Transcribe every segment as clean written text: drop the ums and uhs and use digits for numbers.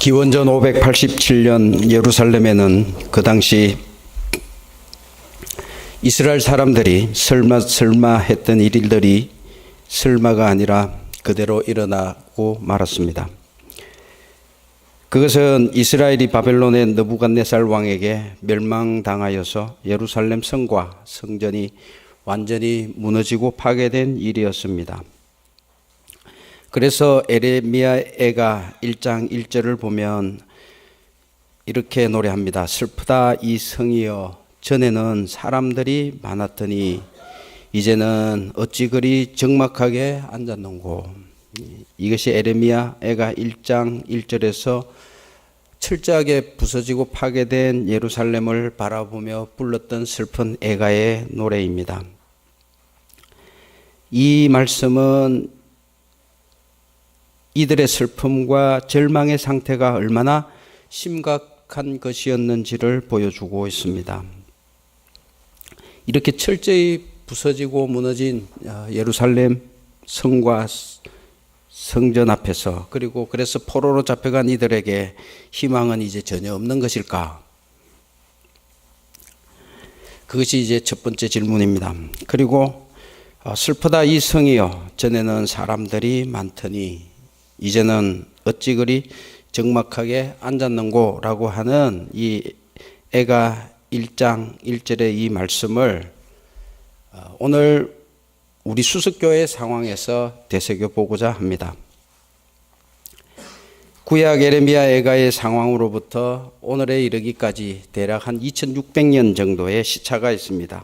기원전 587년 예루살렘에는 그 당시 이스라엘 사람들이 설마 했던 일들이 설마가 아니라 그대로 일어나고 말았습니다. 그것은 이스라엘이 바벨론의 느부갓네살 왕에게 멸망당하여서 예루살렘 성과 성전이 완전히 무너지고 파괴된 일이었습니다. 그래서 에레미야애가 1장 1절을 보면 이렇게 노래합니다. 슬프다 이 성이여, 전에는 사람들이 많았더니 이제는 어찌 그리 적막하게 앉았는고. 이것이 에레미야애가 1장 1절에서 철저하게 부서지고 파괴된 예루살렘을 바라보며 불렀던 슬픈 애가의 노래입니다. 이 말씀은 이들의 슬픔과 절망의 상태가 얼마나 심각한 것이었는지를 보여주고 있습니다. 이렇게 철저히 부서지고 무너진 예루살렘 성과 성전 앞에서, 그리고 그래서 포로로 잡혀간 이들에게 희망은 이제 전혀 없는 것일까? 그것이 이제 첫 번째 질문입니다. 그리고 슬프다 이 성이여, 전에는 사람들이 많더니 이제는 어찌 그리 적막하게 앉았는고 라고 하는 이 애가 1장 1절의 이 말씀을 오늘 우리 수석교회 상황에서 되새겨보고자 합니다. 구약 에레미야 애가의 상황으로부터 오늘에 이르기까지 대략 한 2600년 정도의 시차가 있습니다.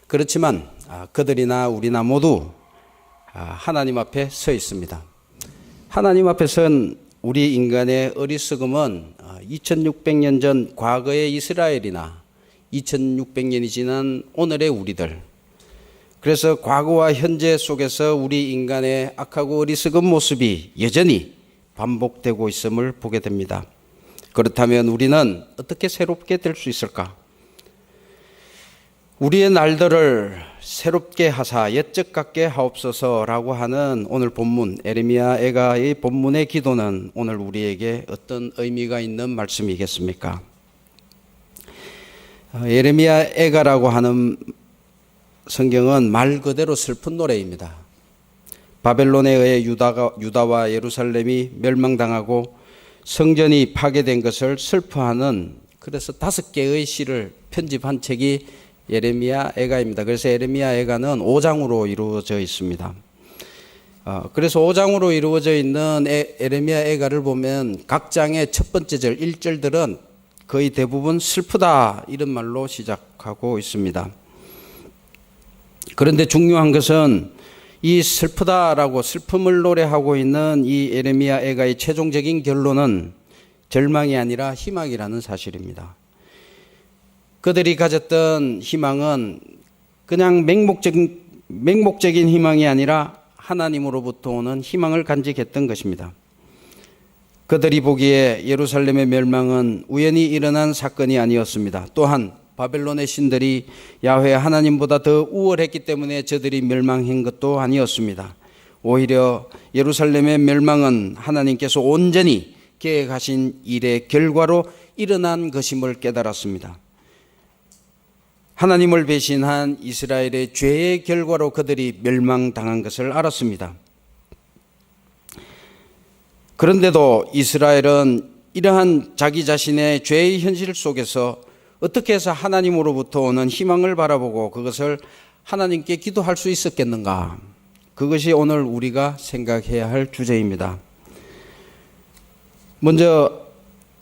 그렇지만 그들이나 우리나 모두 하나님 앞에 서 있습니다. 하나님 앞에선 우리 인간의 어리석음은 2600년 전 과거의 이스라엘이나 2600년이 지난 오늘의 우리들, 그래서 과거와 현재 속에서 우리 인간의 악하고 어리석은 모습이 여전히 반복되고 있음을 보게 됩니다. 그렇다면 우리는 어떻게 새롭게 될 수 있을까? 우리의 날들을 새롭게 하사 옛적 같게 하옵소서라고 하는 오늘 본문, 에레미야 애가의 본문의 기도는 오늘 우리에게 어떤 의미가 있는 말씀이겠습니까? 에레미야 애가라고 하는 성경은 말 그대로 슬픈 노래입니다. 바벨론에 의해 유다와 예루살렘이 멸망당하고 성전이 파괴된 것을 슬퍼하는, 그래서 5개의 시를 편집한 책이 에레미야 애가입니다. 그래서 에레미야 애가는 5장으로 이루어져 있습니다. 그래서 5장으로 이루어져 있는 에레미야 애가를 보면 각 장의 첫 번째 절 1절들은 거의 대부분 슬프다 이런 말로 시작하고 있습니다. 그런데 중요한 것은 이 슬프다라고 슬픔을 노래하고 있는 이 에레미야 애가의 최종적인 결론은 절망이 아니라 희망이라는 사실입니다. 그들이 가졌던 희망은 그냥 맹목적인 희망이 아니라 하나님으로부터 오는 희망을 간직했던 것입니다. 그들이 보기에 예루살렘의 멸망은 우연히 일어난 사건이 아니었습니다. 또한 바벨론의 신들이 야훼 하나님보다 더 우월했기 때문에 저들이 멸망한 것도 아니었습니다. 오히려 예루살렘의 멸망은 하나님께서 온전히 계획하신 일의 결과로 일어난 것임을 깨달았습니다. 하나님을 배신한 이스라엘의 죄의 결과로 그들이 멸망당한 것을 알았습니다. 그런데도 이스라엘은 이러한 자기 자신의 죄의 현실 속에서 어떻게 해서 하나님으로부터 오는 희망을 바라보고 그것을 하나님께 기도할 수 있었겠는가? 그것이 오늘 우리가 생각해야 할 주제입니다. 먼저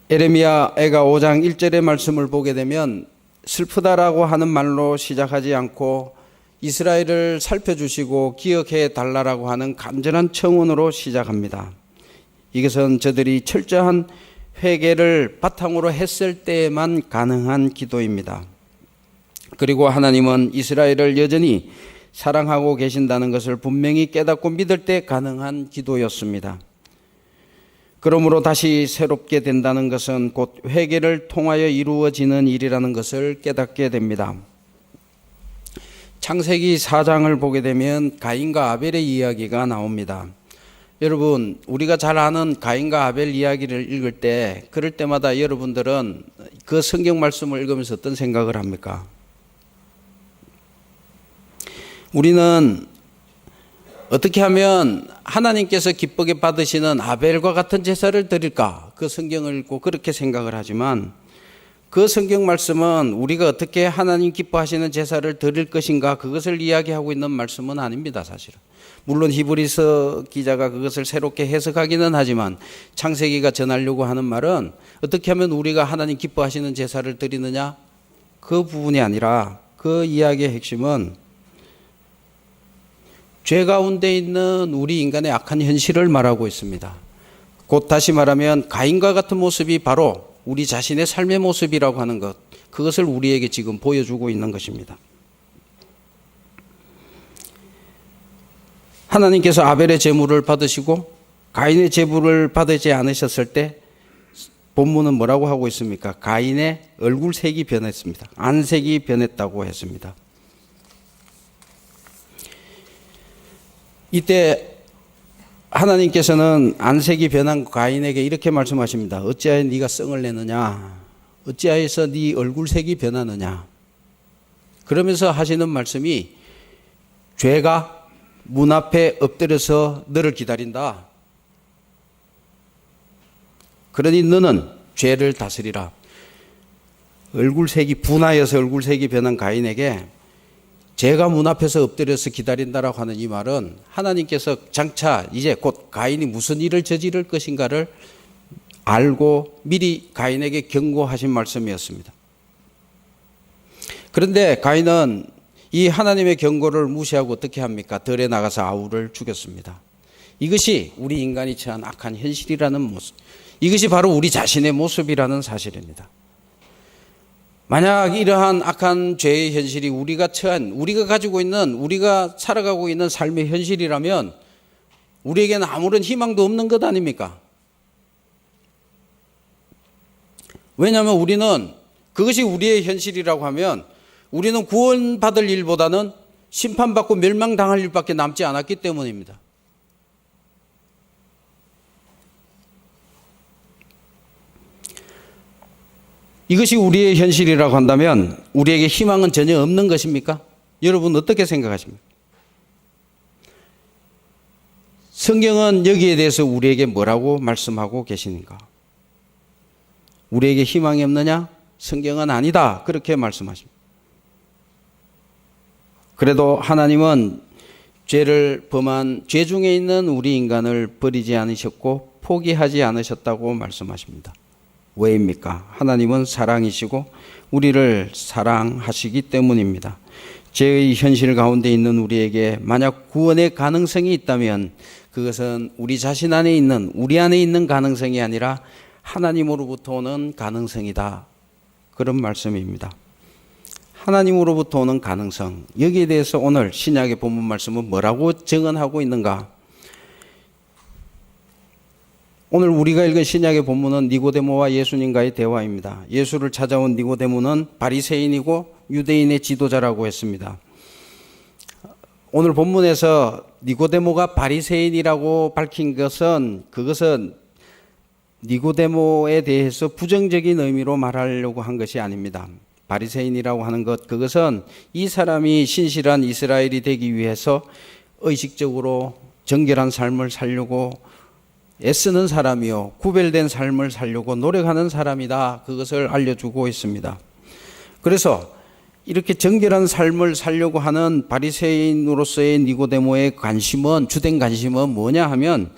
에레미야 애가 5장 1절의 말씀을 보게 되면 슬프다라고 하는 말로 시작하지 않고 이스라엘을 살펴주시고 기억해 달라라고 하는 간절한 청원으로 시작합니다. 이것은 저들이 철저한 회개를 바탕으로 했을 때에만 가능한 기도입니다. 그리고 하나님은 이스라엘을 여전히 사랑하고 계신다는 것을 분명히 깨닫고 믿을 때 가능한 기도였습니다. 그러므로 다시 새롭게 된다는 것은 곧 회개를 통하여 이루어지는 일이라는 것을 깨닫게 됩니다. 창세기 4장을 보게 되면 가인과 아벨의 이야기가 나옵니다. 여러분, 우리가 잘 아는 가인과 아벨 이야기를 읽을 때, 그럴 때마다 여러분들은 그 성경 말씀을 읽으면서 어떤 생각을 합니까? 우리는 어떻게 하면 하나님께서 기쁘게 받으시는 아벨과 같은 제사를 드릴까? 그 성경을 읽고 그렇게 생각을 하지만, 그 성경 말씀은 우리가 어떻게 하나님 기뻐하시는 제사를 드릴 것인가, 그것을 이야기하고 있는 말씀은 아닙니다, 사실은. 물론 히브리서 기자가 그것을 새롭게 해석하기는 하지만 창세기가 전하려고 하는 말은 어떻게 하면 우리가 하나님 기뻐하시는 제사를 드리느냐, 그 부분이 아니라 그 이야기의 핵심은 죄 가운데 있는 우리 인간의 악한 현실을 말하고 있습니다. 곧 다시 말하면 가인과 같은 모습이 바로 우리 자신의 삶의 모습이라고 하는 것, 그것을 우리에게 지금 보여주고 있는 것입니다. 하나님께서 아벨의 제물을 받으시고 가인의 제물을 받지 않으셨을 때 본문은 뭐라고 하고 있습니까? 가인의 얼굴색이 변했습니다. 안색이 변했다고 했습니다. 이때 하나님께서는 안색이 변한 가인에게 이렇게 말씀하십니다. 어찌하여 네가 성을 내느냐? 어찌하여서 네 얼굴색이 변하느냐? 그러면서 하시는 말씀이 죄가 문 앞에 엎드려서 너를 기다린다. 그러니 너는 죄를 다스리라. 얼굴색이 분하여서 얼굴색이 변한 가인에게 죄가 문 앞에서 엎드려서 기다린다라고 하는 이 말은 하나님께서 장차 이제 곧 가인이 무슨 일을 저지를 것인가를 알고 미리 가인에게 경고하신 말씀이었습니다. 그런데 가인은 이 하나님의 경고를 무시하고 어떻게 합니까? 들에 나가서 아우를 죽였습니다. 이것이 우리 인간이 처한 악한 현실이라는 모습, 이것이 바로 우리 자신의 모습이라는 사실입니다. 만약 이러한 악한 죄의 현실이 우리가 처한, 우리가 가지고 있는, 우리가 살아가고 있는 삶의 현실이라면 우리에게는 아무런 희망도 없는 것 아닙니까? 왜냐하면 우리는 그것이 우리의 현실이라고 하면 우리는 구원받을 일보다는 심판받고 멸망당할 일밖에 남지 않았기 때문입니다. 이것이 우리의 현실이라고 한다면 우리에게 희망은 전혀 없는 것입니까? 여러분 어떻게 생각하십니까? 성경은 여기에 대해서 우리에게 뭐라고 말씀하고 계시는가? 우리에게 희망이 없느냐? 성경은 아니다. 그렇게 말씀하십니다. 그래도 하나님은 죄를 범한 죄 중에 있는 우리 인간을 버리지 않으셨고 포기하지 않으셨다고 말씀하십니다. 왜입니까? 하나님은 사랑이시고 우리를 사랑하시기 때문입니다. 죄의 현실 가운데 있는 우리에게 만약 구원의 가능성이 있다면 그것은 우리 자신 안에 있는, 우리 안에 있는 가능성이 아니라 하나님으로부터 오는 가능성이다. 그런 말씀입니다. 하나님으로부터 오는 가능성, 여기에 대해서 오늘 신약의 본문 말씀은 뭐라고 증언하고 있는가? 오늘 우리가 읽은 신약의 본문은 니고데모와 예수님과의 대화입니다. 예수를 찾아온 니고데모는 바리새인이고 유대인의 지도자라고 했습니다. 오늘 본문에서 니고데모가 바리새인이라고 밝힌 것은 그것은 니고데모에 대해서 부정적인 의미로 말하려고 한 것이 아닙니다. 바리새인이라고 하는 것, 그것은 이 사람이 신실한 이스라엘이 되기 위해서 의식적으로 정결한 삶을 살려고 애쓰는 사람이요, 구별된 삶을 살려고 노력하는 사람이다. 그것을 알려주고 있습니다. 그래서 이렇게 정결한 삶을 살려고 하는 바리새인으로서의 니고데모의 관심은, 주된 관심은 뭐냐 하면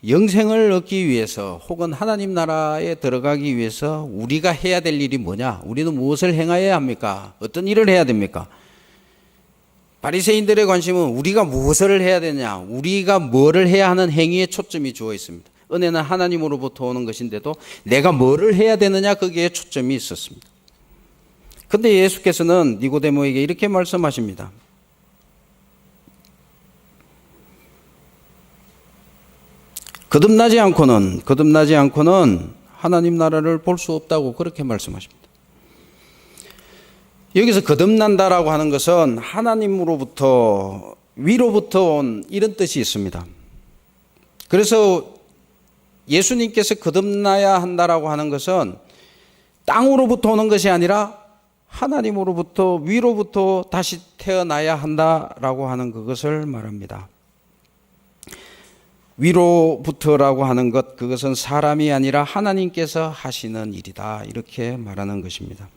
영생을 얻기 위해서 혹은 하나님 나라에 들어가기 위해서 우리가 해야 될 일이 뭐냐? 우리는 무엇을 행해야 합니까? 어떤 일을 해야 됩니까? 바리새인들의 관심은 우리가 무엇을 해야 되냐? 우리가 뭐를 해야 하는 행위에 초점이 주어 있습니다. 은혜는 하나님으로부터 오는 것인데도 내가 뭐를 해야 되느냐? 거기에 초점이 있었습니다. 그런데 예수께서는 니고데모에게 이렇게 말씀하십니다. 거듭나지 않고는 하나님 나라를 볼 수 없다고 그렇게 말씀하십니다. 여기서 거듭난다라고 하는 것은 하나님으로부터, 위로부터 온 이런 뜻이 있습니다. 그래서 예수님께서 거듭나야 한다라고 하는 것은 땅으로부터 오는 것이 아니라 하나님으로부터 위로부터 다시 태어나야 한다라고 하는 그것을 말합니다. 위로부터라고 하는 것, 그것은 사람이 아니라 하나님께서 하시는 일이다, 이렇게 말하는 것입니다.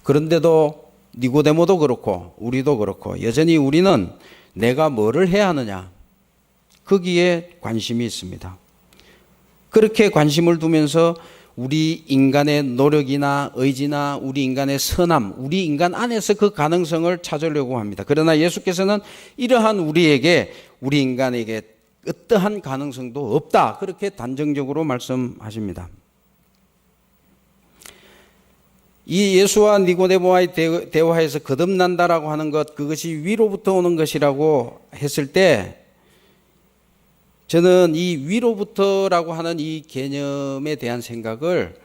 그런데도 니고데모도 그렇고 우리도 그렇고 여전히 우리는 내가 뭐를 해야 하느냐, 거기에 관심이 있습니다. 그렇게 관심을 두면서 우리 인간의 노력이나 의지나 우리 인간의 선함, 우리 인간 안에서 그 가능성을 찾으려고 합니다. 그러나 예수께서는 이러한 우리 인간에게 어떠한 가능성도 없다, 그렇게 단정적으로 말씀하십니다. 이 예수와 니고데모와의 대화에서 거듭난다라고 하는 것, 그것이 위로부터 오는 것이라고 했을 때 저는 이 위로부터라고 하는 이 개념에 대한 생각을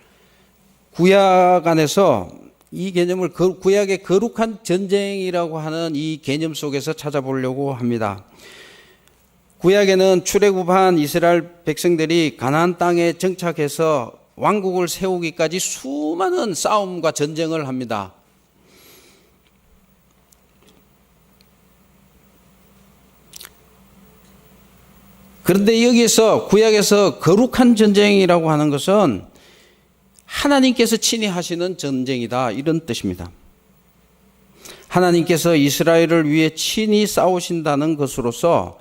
구약 안에서 이 개념을 구약의 거룩한 전쟁이라고 하는 이 개념 속에서 찾아보려고 합니다. 구약에는 출애굽한 이스라엘 백성들이 가나안 땅에 정착해서 왕국을 세우기까지 수많은 싸움과 전쟁을 합니다. 그런데 여기서 구약에서 거룩한 전쟁이라고 하는 것은 하나님께서 친히 하시는 전쟁이다, 이런 뜻입니다. 하나님께서 이스라엘을 위해 친히 싸우신다는 것으로서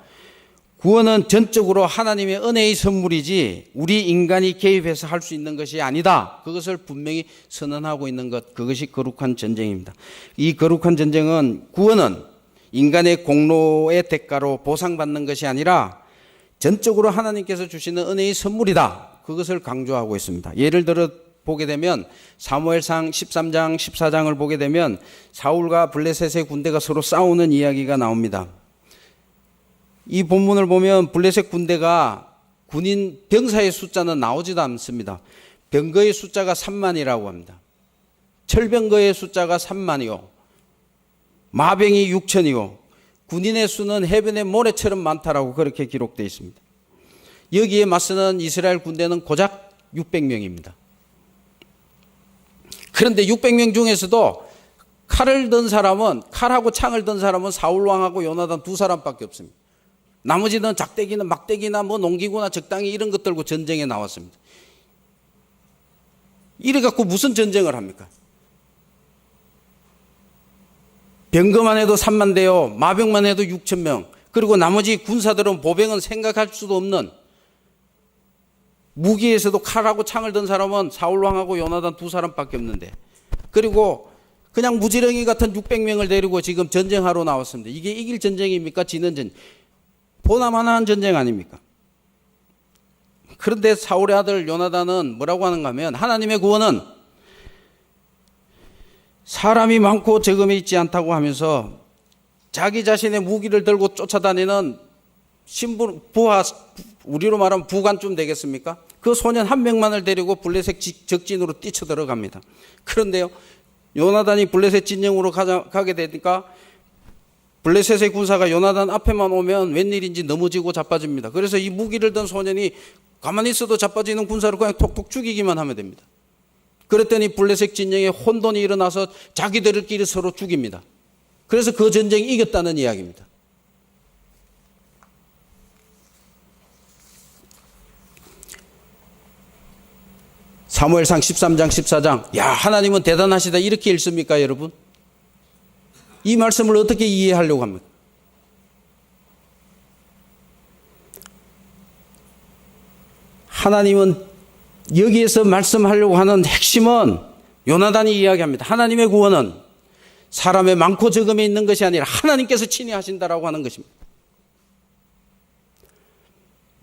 구원은 전적으로 하나님의 은혜의 선물이지 우리 인간이 개입해서 할 수 있는 것이 아니다, 그것을 분명히 선언하고 있는 것, 그것이 거룩한 전쟁입니다. 이 거룩한 전쟁은, 구원은 인간의 공로의 대가로 보상받는 것이 아니라 전적으로 하나님께서 주시는 은혜의 선물이다, 그것을 강조하고 있습니다. 예를 들어 보게 되면 사무엘상 13장 14장을 보게 되면 사울과 블레셋의 군대가 서로 싸우는 이야기가 나옵니다. 이 본문을 보면 블레셋 군대가 군인 병사의 숫자는 나오지도 않습니다. 병거의 숫자가 3만이라고 합니다. 철병거의 숫자가 3만이요, 마병이 6천이요, 군인의 수는 해변의 모래처럼 많다라고 그렇게 기록되어 있습니다. 여기에 맞서는 이스라엘 군대는 고작 600명입니다. 그런데 600명 중에서도 칼을 든 사람은, 칼하고 창을 든 사람은 사울왕하고 요나단 두 사람밖에 없습니다. 나머지는 작대기나 막대기나 농기구나 적당히 이런 것 들고 전쟁에 나왔습니다. 이래 갖고 무슨 전쟁을 합니까? 병거만 해도 3만 대요, 마병만 해도 6천 명, 그리고 나머지 군사들은 보병은 생각할 수도 없는, 무기에서도 칼하고 창을 든 사람은 사울왕하고 요나단 두 사람밖에 없는데, 그리고 그냥 무지렁이 같은 600명을 데리고 지금 전쟁하러 나왔습니다. 이게 이길 전쟁입니까? 지는 전쟁? 보나마나한 전쟁 아닙니까? 그런데 사울의 아들 요나단은 뭐라고 하는가 하면, 하나님의 구원은 사람이 많고 적음이 있지 않다고 하면서 자기 자신의 무기를 들고 쫓아다니는 신부, 부하, 우리로 말하면 부관쯤 되겠습니까? 그 소년 한 명만을 데리고 블레셋 적진으로 뛰쳐들어갑니다. 그런데요, 요나단이 블레셋 진영으로 가게 되니까 블레셋의 군사가 요나단 앞에만 오면 웬일인지 넘어지고 자빠집니다. 그래서 이 무기를 든 소년이 가만히 있어도 자빠지는 군사를 그냥 톡톡 죽이기만 하면 됩니다. 그랬더니 블레셋 진영에 혼돈이 일어나서 자기들끼리 서로 죽입니다. 그래서 그 전쟁이 이겼다는 이야기입니다. 사무엘상 13장 14장, 야, 하나님은 대단하시다, 이렇게 읽습니까, 여러분? 이 말씀을 어떻게 이해하려고 합니까? 하나님은 여기에서 말씀하려고 하는 핵심은 요나단이 이야기합니다. 하나님의 구원은 사람의 많고 적음에 있는 것이 아니라 하나님께서 친히 하신다라고 하는 것입니다.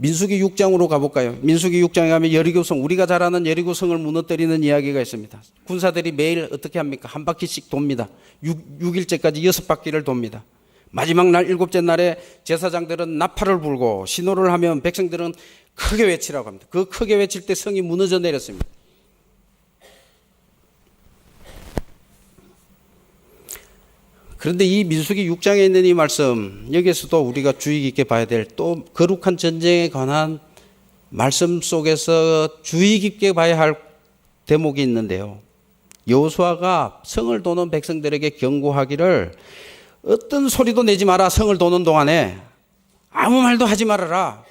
민수기 6장으로 가볼까요? 민수기 6장에 가면 여리고성, 우리가 잘 아는 여리고성을 무너뜨리는 이야기가 있습니다. 군사들이 매일 어떻게 합니까? 한 바퀴씩 돕니다. 6일째까지 6바퀴를 돕니다. 마지막 날 7째 날에 제사장들은 나팔을 불고 신호를 하면 백성들은 크게 외치라고 합니다. 그 크게 외칠 때 성이 무너져 내렸습니다. 그런데 이 민수기 6장에 있는 이 말씀, 여기에서도 우리가 주의 깊게 봐야 될 또 거룩한 전쟁에 관한 말씀 속에서 주의 깊게 봐야 할 대목이 있는데요. 여호수아가 성을 도는 백성들에게 경고하기를 어떤 소리도 내지 마라. 성을 도는 동안에 아무 말도 하지 말아라.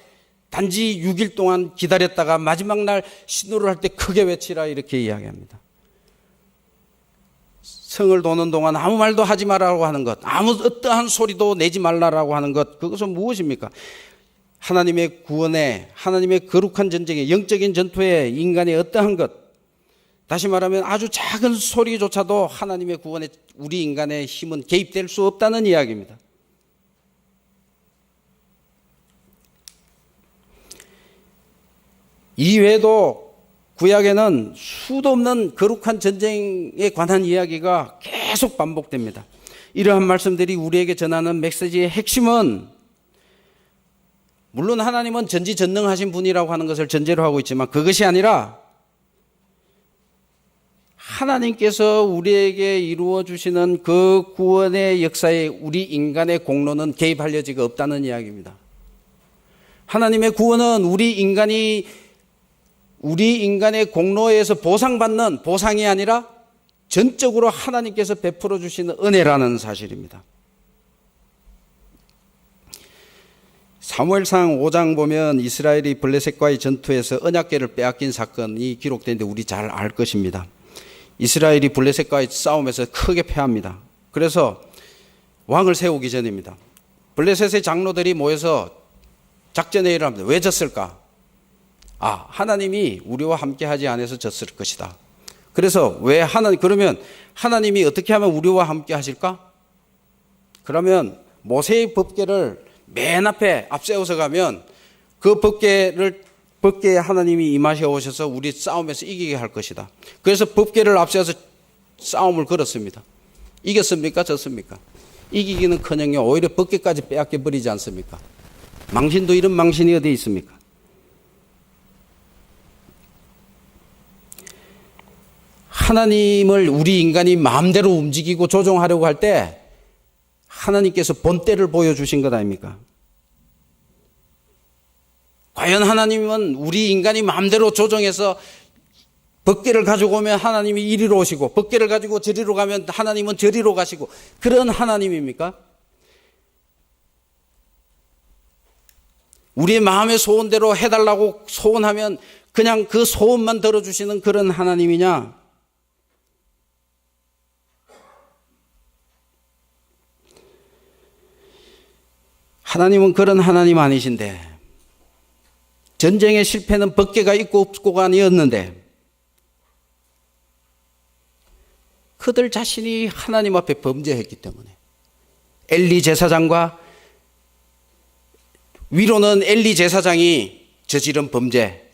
단지 6일 동안 기다렸다가 마지막 날 신호를 할 때 크게 외치라. 이렇게 이야기합니다. 성을 도는 동안 아무 말도 하지 말라고 하는 것, 어떠한 소리도 내지 말라고 하는 것, 그것은 무엇입니까? 하나님의 구원에, 하나님의 거룩한 전쟁에, 영적인 전투에 인간의 어떠한 것, 다시 말하면 아주 작은 소리조차도 하나님의 구원에 우리 인간의 힘은 개입될 수 없다는 이야기입니다. 이외에도 구약에는 수도 없는 거룩한 전쟁에 관한 이야기가 계속 반복됩니다. 이러한 말씀들이 우리에게 전하는 메시지의 핵심은, 물론 하나님은 전지전능하신 분이라고 하는 것을 전제로 하고 있지만 그것이 아니라 하나님께서 우리에게 이루어 주시는 그 구원의 역사에 우리 인간의 공로는 개입할 여지가 없다는 이야기입니다. 하나님의 구원은 우리 인간의 공로에서 보상받는 보상이 아니라 전적으로 하나님께서 베풀어 주시는 은혜라는 사실입니다. 사무엘상 5장 보면 이스라엘이 블레셋과의 전투에서 언약궤를 빼앗긴 사건이 기록되는데 우리 잘 알 것입니다. 이스라엘이 블레셋과의 싸움에서 크게 패합니다. 그래서 왕을 세우기 전입니다. 블레셋의 장로들이 모여서 작전회의를 합니다. 왜 졌을까? 하나님이 우리와 함께 하지 않아서 졌을 것이다. 그래서 그러면 하나님이 어떻게 하면 우리와 함께 하실까? 그러면 모세의 법궤를 맨 앞에 앞세워서 가면 그 법궤에 하나님이 임하셔 오셔서 우리 싸움에서 이기게 할 것이다. 그래서 법궤를 앞세워서 싸움을 걸었습니다. 이겼습니까? 졌습니까? 이기기는커녕요 오히려 법궤까지 빼앗겨 버리지 않습니까? 망신도 이런 망신이 어디에 있습니까? 하나님을 우리 인간이 마음대로 움직이고 조종하려고 할 때 하나님께서 본때를 보여주신 것 아닙니까? 과연 하나님은 우리 인간이 마음대로 조정해서 법궤를 가지고 오면 하나님이 이리로 오시고 법궤를 가지고 저리로 가면 하나님은 저리로 가시고 그런 하나님입니까? 우리의 마음의 소원대로 해달라고 소원하면 그냥 그 소원만 들어주시는 그런 하나님이냐? 하나님은 그런 하나님 아니신데, 전쟁의 실패는 법궤가 있고 없고가 아니었는데 그들 자신이 하나님 앞에 범죄했기 때문에 엘리 제사장과 위로는 엘리 제사장이 저지른 범죄,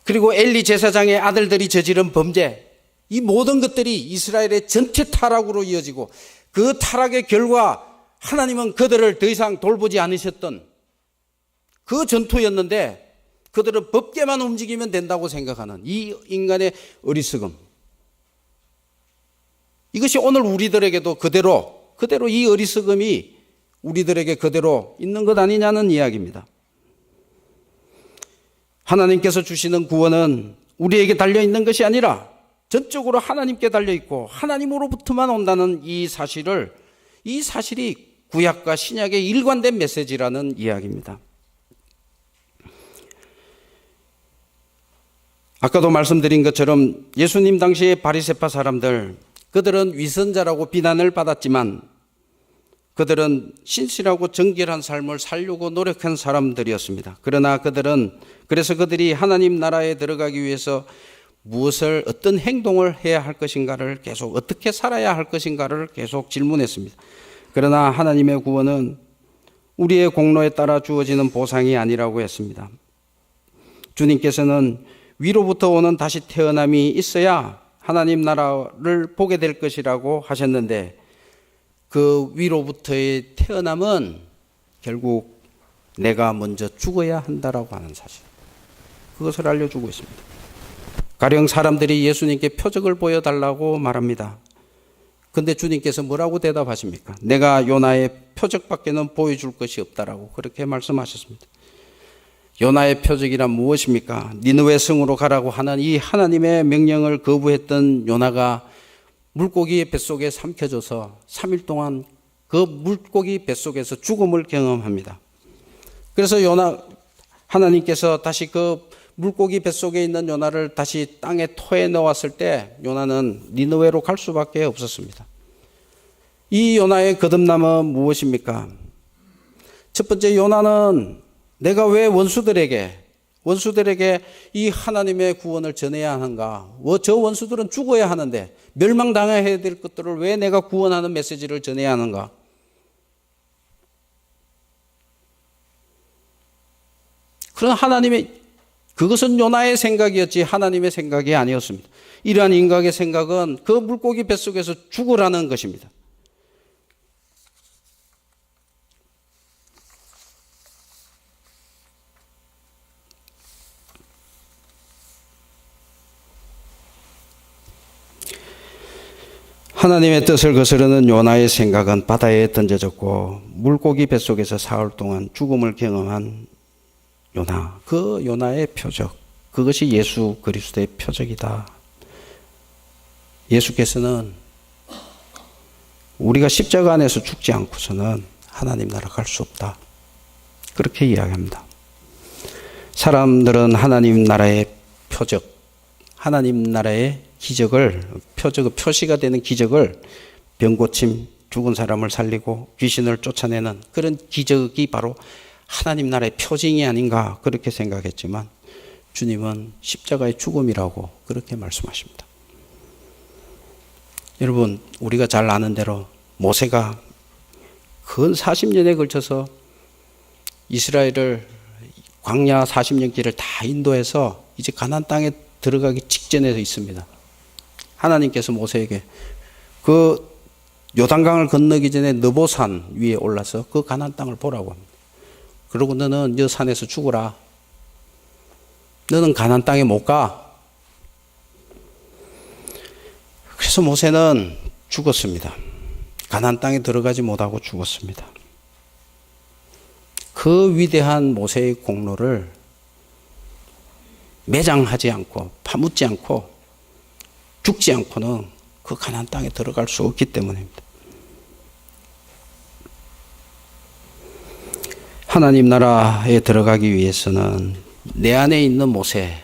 그리고 엘리 제사장의 아들들이 저지른 범죄, 이 모든 것들이 이스라엘의 전체 타락으로 이어지고 그 타락의 결과 하나님은 그들을 더 이상 돌보지 않으셨던 그 전투였는데 그들은 법궤만 움직이면 된다고 생각하는 이 인간의 어리석음, 이것이 오늘 우리들에게도 그대로 이 어리석음이 우리들에게 그대로 있는 것 아니냐는 이야기입니다. 하나님께서 주시는 구원은 우리에게 달려있는 것이 아니라 전적으로 하나님께 달려있고 하나님으로부터만 온다는 이 사실이 구약과 신약의 일관된 메시지라는 이야기입니다. 아까도 말씀드린 것처럼 예수님 당시의 바리새파 사람들, 그들은 위선자라고 비난을 받았지만 그들은 신실하고 정결한 삶을 살려고 노력한 사람들이었습니다. 그래서 그들이 하나님 나라에 들어가기 위해서 어떤 행동을 해야 할 것인가를 계속, 어떻게 살아야 할 것인가를 계속 질문했습니다. 그러나 하나님의 구원은 우리의 공로에 따라 주어지는 보상이 아니라고 했습니다. 주님께서는 위로부터 오는 다시 태어남이 있어야 하나님 나라를 보게 될 것이라고 하셨는데, 그 위로부터의 태어남은 결국 내가 먼저 죽어야 한다라고 하는 사실, 그것을 알려주고 있습니다. 가령 사람들이 예수님께 표적을 보여달라고 말합니다. 근데 주님께서 뭐라고 대답하십니까? 내가 요나의 표적밖에는 보여줄 것이 없다라고 그렇게 말씀하셨습니다. 요나의 표적이란 무엇입니까? 니느웨 성으로 가라고 하는 이 하나님의 명령을 거부했던 요나가 물고기 뱃속에 삼켜져서 3일 동안 그 물고기 뱃속에서 죽음을 경험합니다. 그래서 하나님께서 다시 그 물고기 뱃속에 있는 요나를 다시 땅에 토에 넣었을 때 요나는 니느웨로 갈 수밖에 없었습니다. 이 요나의 거듭남은 무엇입니까? 첫 번째, 요나는 내가 왜 원수들에게 이 하나님의 구원을 전해야 하는가? 저 원수들은 죽어야 하는데 멸망당해야 될 것들을 왜 내가 구원하는 메시지를 전해야 하는가? 그런 그것은 요나의 생각이었지 하나님의 생각이 아니었습니다. 이러한 인간의 생각은 그 물고기 뱃속에서 죽으라는 것입니다. 하나님의 뜻을 거스르는 요나의 생각은 바다에 던져졌고 물고기 뱃속에서 사흘 동안 죽음을 경험한 요나, 그 요나의 표적, 그것이 예수 그리스도의 표적이다. 예수께서는 우리가 십자가 안에서 죽지 않고서는 하나님 나라 갈 수 없다. 그렇게 이야기합니다. 사람들은 하나님 나라의 표적, 하나님 나라의 기적을, 표시가 되는 기적을, 병고침, 죽은 사람을 살리고 귀신을 쫓아내는 그런 기적이 바로 하나님 나라의 표징이 아닌가 그렇게 생각했지만 주님은 십자가의 죽음이라고 그렇게 말씀하십니다. 여러분, 우리가 잘 아는 대로 모세가 근 40년에 걸쳐서 이스라엘을 광야 40년 길을 다 인도해서 이제 가나안 땅에 들어가기 직전에 있습니다. 하나님께서 모세에게 그 요단강을 건너기 전에 느보산 위에 올라서 그 가나안 땅을 보라고 합니다. 그러고 너는 이 산에서 죽어라. 너는 가나안 땅에 못 가. 그래서 모세는 죽었습니다. 가나안 땅에 들어가지 못하고 죽었습니다. 그 위대한 모세의 공로를 매장하지 않고 파묻지 않고 죽지 않고는 그 가나안 땅에 들어갈 수 없기 때문입니다. 하나님 나라에 들어가기 위해서는 내 안에 있는 모세,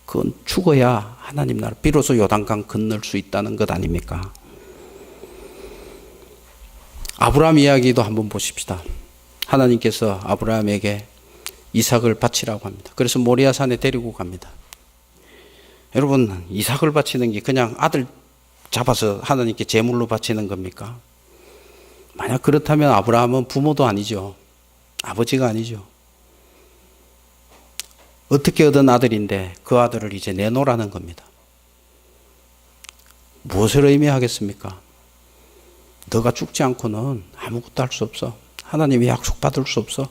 그건 죽어야 하나님 나라, 비로소 요단강 건널 수 있다는 것 아닙니까? 아브라함 이야기도 한번 보십시다. 하나님께서 아브라함에게 이삭을 바치라고 합니다. 그래서 모리아산에 데리고 갑니다. 여러분, 이삭을 바치는 게 그냥 아들 잡아서 하나님께 제물로 바치는 겁니까? 만약 그렇다면 아브라함은 부모도 아니죠. 아버지가 아니죠. 어떻게 얻은 아들인데 그 아들을 이제 내놓으라는 겁니다. 무엇을 의미하겠습니까? 너가 죽지 않고는 아무것도 할 수 없어. 하나님의 약속 받을 수 없어.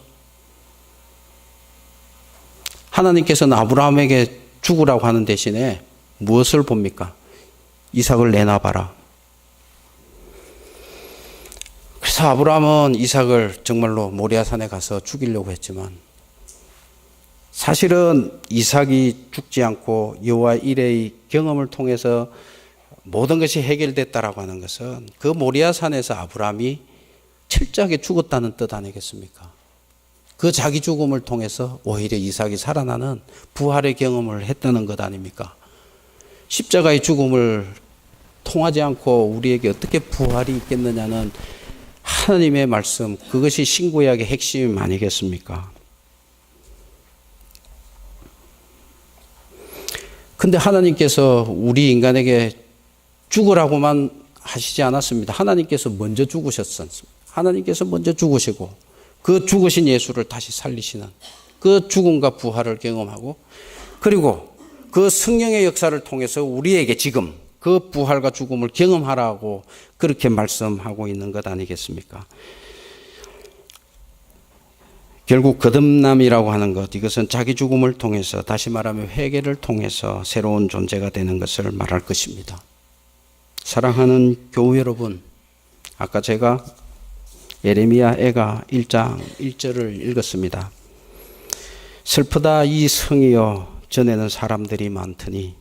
하나님께서는 아브라함에게 죽으라고 하는 대신에 무엇을 봅니까? 이삭을 내놔봐라. 그래서 아브라함은 이삭을 정말로 모리아산에 가서 죽이려고 했지만 사실은 이삭이 죽지 않고 여호와 일의 경험을 통해서 모든 것이 해결됐다라고 하는 것은 그 모리아산에서 아브라함이 철저하게 죽었다는 뜻 아니겠습니까? 그 자기 죽음을 통해서 오히려 이삭이 살아나는 부활의 경험을 했다는 것 아닙니까? 십자가의 죽음을 통하지 않고 우리에게 어떻게 부활이 있겠느냐는 하나님의 말씀, 그것이 신구약의 핵심 아니겠습니까? 근데 하나님께서 우리 인간에게 죽으라고만 하시지 않았습니다. 하나님께서 먼저 죽으셨습니다. 하나님께서 먼저 죽으시고 그 죽으신 예수를 다시 살리시는 그 죽음과 부활을 경험하고 그리고 그 성령의 역사를 통해서 우리에게 지금 그 부활과 죽음을 경험하라고 그렇게 말씀하고 있는 것 아니겠습니까? 결국 거듭남이라고 하는 것, 이것은 자기 죽음을 통해서, 다시 말하면 회개를 통해서 새로운 존재가 되는 것을 말할 것입니다. 사랑하는 교우 여러분, 아까 제가 예레미야 애가 1장 1절을 읽었습니다. 슬프다 이 성이여, 전에는 사람들이 많더니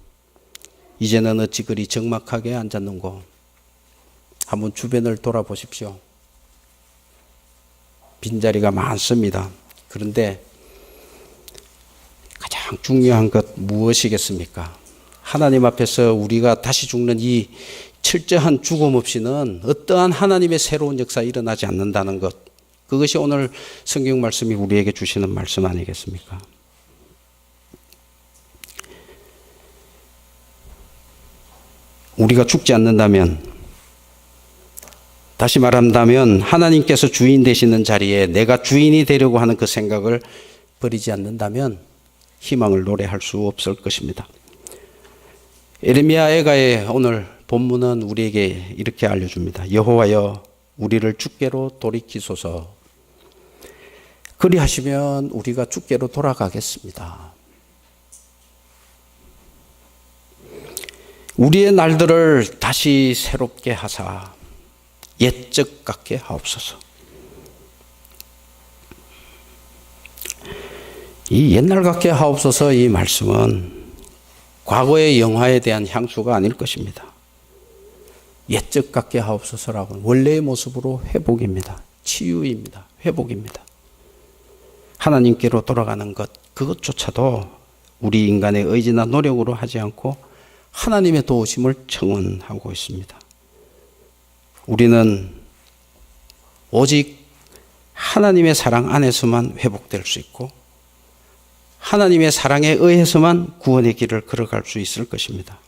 이제는 어찌 그리 적막하게 앉았는고. 한번 주변을 돌아보십시오. 빈자리가 많습니다. 그런데 가장 중요한 것 무엇이겠습니까? 하나님 앞에서 우리가 다시 죽는 이 철저한 죽음 없이는 어떠한 하나님의 새로운 역사 일어나지 않는다는 것. 그것이 오늘 성경 말씀이 우리에게 주시는 말씀 아니겠습니까? 우리가 죽지 않는다면, 다시 말한다면 하나님께서 주인 되시는 자리에 내가 주인이 되려고 하는 그 생각을 버리지 않는다면 희망을 노래할 수 없을 것입니다. 에레미야 애가의 오늘 본문은 우리에게 이렇게 알려줍니다. 여호와여, 우리를 주께로 돌이키소서. 그리하시면 우리가 주께로 돌아가겠습니다. 우리의 날들을 다시 새롭게 하사 옛적 같게 하옵소서. 이 옛날 같게 하옵소서, 이 말씀은 과거의 영화에 대한 향수가 아닐 것입니다. 옛적 같게 하옵소서라고 원래의 모습으로 회복입니다. 치유입니다. 회복입니다. 하나님께로 돌아가는 것, 그것조차도 우리 인간의 의지나 노력으로 하지 않고 하나님의 도우심을 청원하고 있습니다. 우리는 오직 하나님의 사랑 안에서만 회복될 수 있고 하나님의 사랑에 의해서만 구원의 길을 걸어갈 수 있을 것입니다.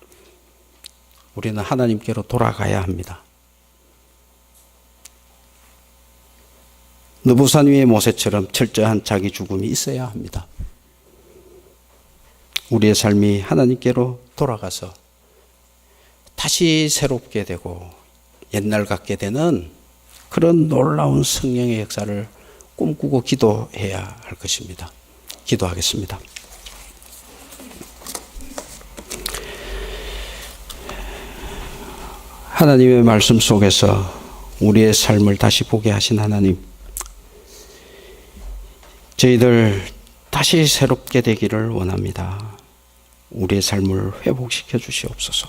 우리는 하나님께로 돌아가야 합니다. 느부산 위의 모세처럼 철저한 자기 죽음이 있어야 합니다. 우리의 삶이 하나님께로 돌아가서 다시 새롭게 되고 옛날 같게 되는 그런 놀라운 성령의 역사를 꿈꾸고 기도해야 할 것입니다. 기도하겠습니다. 하나님의 말씀 속에서 우리의 삶을 다시 보게 하신 하나님, 저희들 다시 새롭게 되기를 원합니다. 우리의 삶을 회복시켜 주시옵소서.